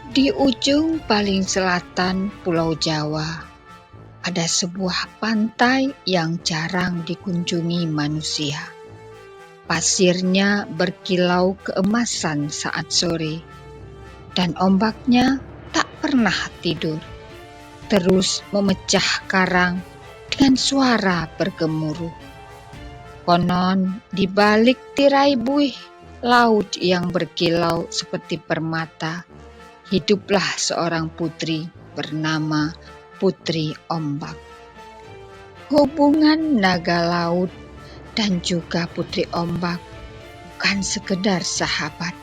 Di ujung paling selatan Pulau Jawa, ada sebuah pantai yang jarang dikunjungi manusia. Pasirnya berkilau keemasan saat sore, dan ombaknya tak pernah tidur, terus memecah karang dengan suara bergemuruh. Konon di balik tirai buih laut yang berkilau seperti permata, hiduplah seorang putri bernama Putri Ombak. Hubungan naga laut dan juga Putri Ombak bukan sekedar sahabat.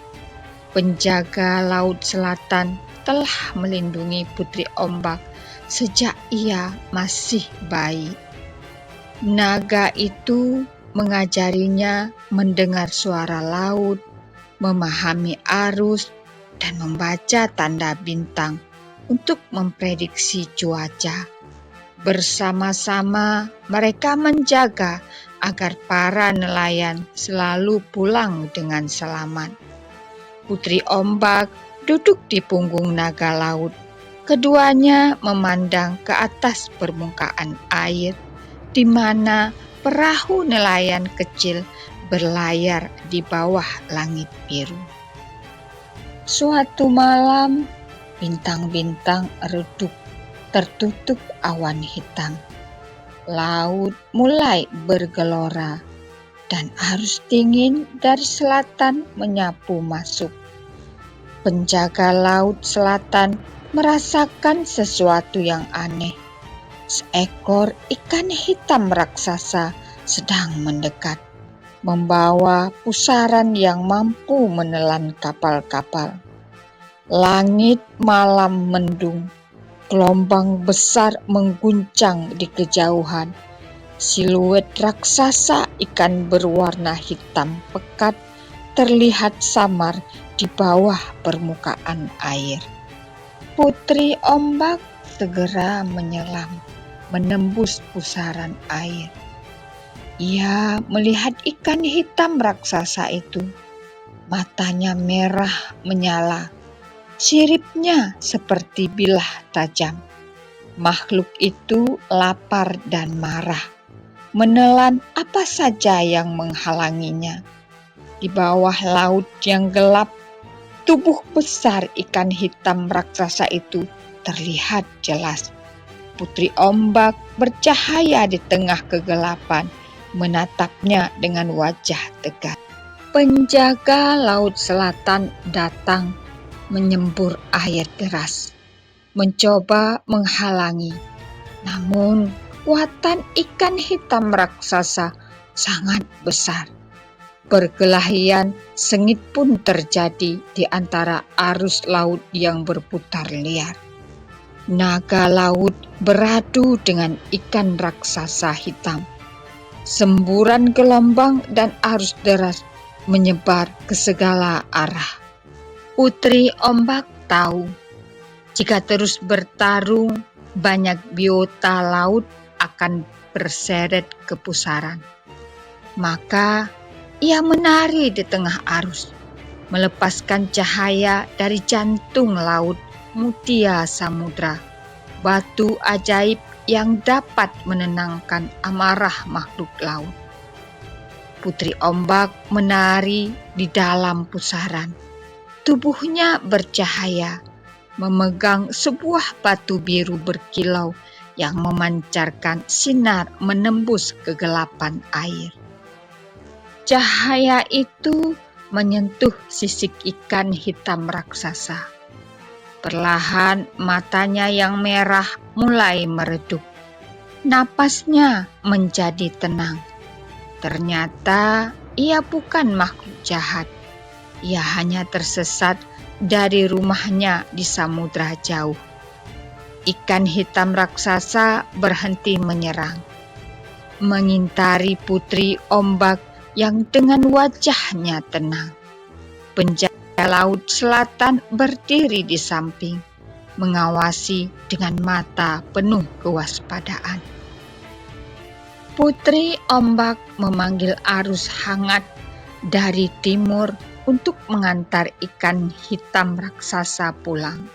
Penjaga Laut Selatan telah melindungi Putri Ombak sejak ia masih bayi. Naga itu mengajarinya mendengar suara laut, memahami arus, dan membaca tanda bintang untuk memprediksi cuaca. Bersama-sama mereka menjaga agar para nelayan selalu pulang dengan selamat. Putri Ombak duduk di punggung naga laut. Keduanya memandang ke atas permukaan air, di mana perahu nelayan kecil berlayar di bawah langit biru. Suatu malam, bintang-bintang redup, tertutup awan hitam. Laut mulai bergelora, dan arus dingin dari selatan menyapu masuk. Penjaga Laut Selatan merasakan sesuatu yang aneh. Seekor ikan hitam raksasa sedang mendekat, membawa pusaran yang mampu menelan kapal-kapal. Langit malam mendung, gelombang besar mengguncang di kejauhan. Siluet raksasa ikan berwarna hitam pekat terlihat samar di bawah permukaan air. Putri Ombak segera menyelam, menembus pusaran air. Ia melihat ikan hitam raksasa itu. Matanya merah menyala, siripnya seperti bilah tajam. Makhluk itu lapar dan marah, menelan apa saja yang menghalanginya. Di bawah laut yang gelap, tubuh besar ikan hitam raksasa itu terlihat jelas. Putri Ombak bercahaya di tengah kegelapan, menatapnya dengan wajah tegas. Penjaga Laut Selatan datang menyembur air deras, mencoba menghalangi. Namun kekuatan ikan hitam raksasa sangat besar. Perkelahian sengit pun terjadi di antara arus laut yang berputar liar. Naga laut beradu dengan ikan raksasa hitam. Semburan gelombang dan arus deras menyebar ke segala arah. Putri Ombak tahu, jika terus bertarung, banyak biota laut akan berseret ke pusaran. Maka ia menari di tengah arus, melepaskan cahaya dari jantung laut Mutia Samudra, batu ajaib yang dapat menenangkan amarah makhluk laut. Putri Ombak menari di dalam pusaran. Tubuhnya bercahaya, memegang sebuah batu biru berkilau yang memancarkan sinar menembus kegelapan air. Cahaya itu menyentuh sisik ikan hitam raksasa. Perlahan matanya yang merah mulai meredup. Napasnya menjadi tenang. Ternyata ia bukan makhluk jahat. Ia hanya tersesat dari rumahnya di samudra jauh. Ikan hitam raksasa berhenti menyerang, mengintari Putri Ombak yang dengan wajahnya tenang. Penjaga Laut Selatan berdiri di samping, mengawasi dengan mata penuh kewaspadaan. Putri Ombak memanggil arus hangat dari timur untuk mengantar ikan hitam raksasa pulang.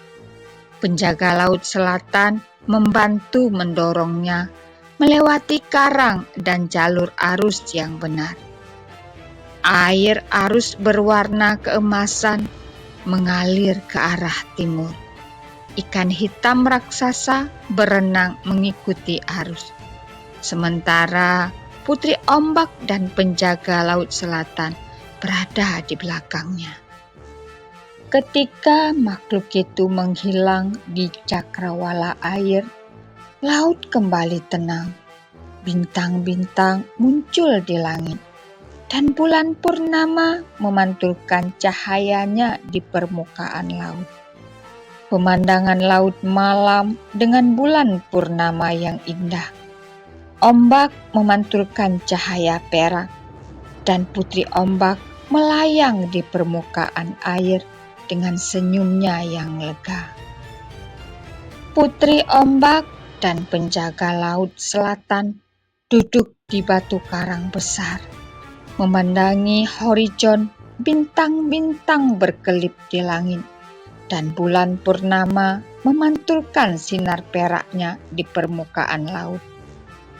Penjaga laut selatan membantu mendorongnya melewati karang dan jalur arus yang benar. Air arus berwarna keemasan mengalir ke arah timur. Ikan hitam raksasa berenang mengikuti arus. Sementara Putri Ombak dan penjaga laut selatan berada di belakangnya. Ketika makhluk itu menghilang di cakrawala air, laut kembali tenang. Bintang-bintang muncul di langit, dan bulan purnama memantulkan cahayanya di permukaan laut. Pemandangan laut malam dengan bulan purnama yang indah. Ombak memantulkan cahaya perak, dan Putri Ombak melayang di permukaan air dengan senyumnya yang lega. Putri Ombak dan penjaga laut selatan duduk di batu karang besar, memandangi horizon. Bintang-bintang berkelip di langit, dan bulan purnama memantulkan sinar peraknya di permukaan laut.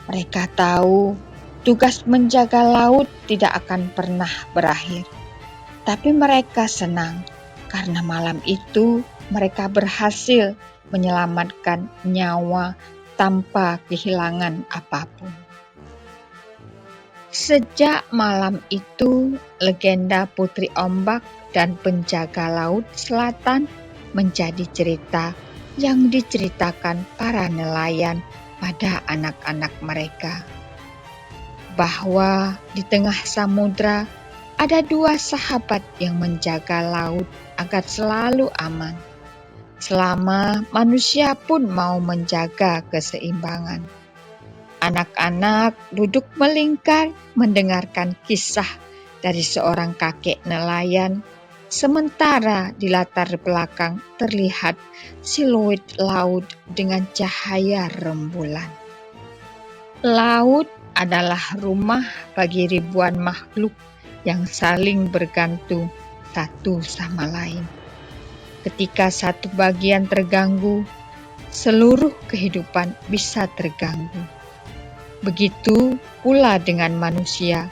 Mereka tahu tugas menjaga laut tidak akan pernah berakhir, tapi mereka senang karena malam itu mereka berhasil menyelamatkan nyawa tanpa kehilangan apapun. Sejak malam itu, legenda Putri Ombak dan penjaga laut selatan menjadi cerita yang diceritakan para nelayan pada anak-anak mereka. Bahwa di tengah samudra ada dua sahabat yang menjaga laut agar selalu aman. Selama manusia pun mau menjaga keseimbangan. Anak-anak duduk melingkar mendengarkan kisah dari seorang kakek nelayan, sementara di latar belakang terlihat siluet laut dengan cahaya rembulan. Laut adalah rumah bagi ribuan makhluk yang saling bergantung satu sama lain. Ketika satu bagian terganggu, seluruh kehidupan bisa terganggu. Begitu pula dengan manusia,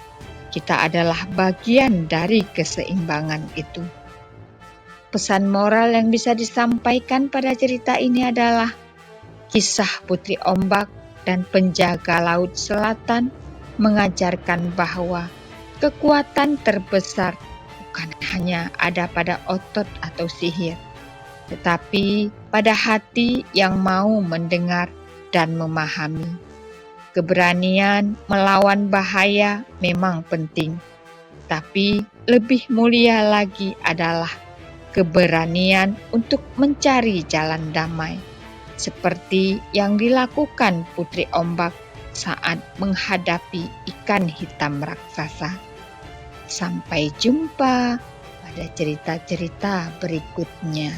kita adalah bagian dari keseimbangan itu. Pesan moral yang bisa disampaikan pada cerita ini adalah kisah Putri Ombak dan penjaga laut selatan mengajarkan bahwa kekuatan terbesar bukan hanya ada pada otot atau sihir, tetapi pada hati yang mau mendengar dan memahami. Keberanian melawan bahaya memang penting, tapi lebih mulia lagi adalah keberanian untuk mencari jalan damai, seperti yang dilakukan Putri Ombak saat menghadapi ikan hitam raksasa. Sampai jumpa pada cerita-cerita berikutnya.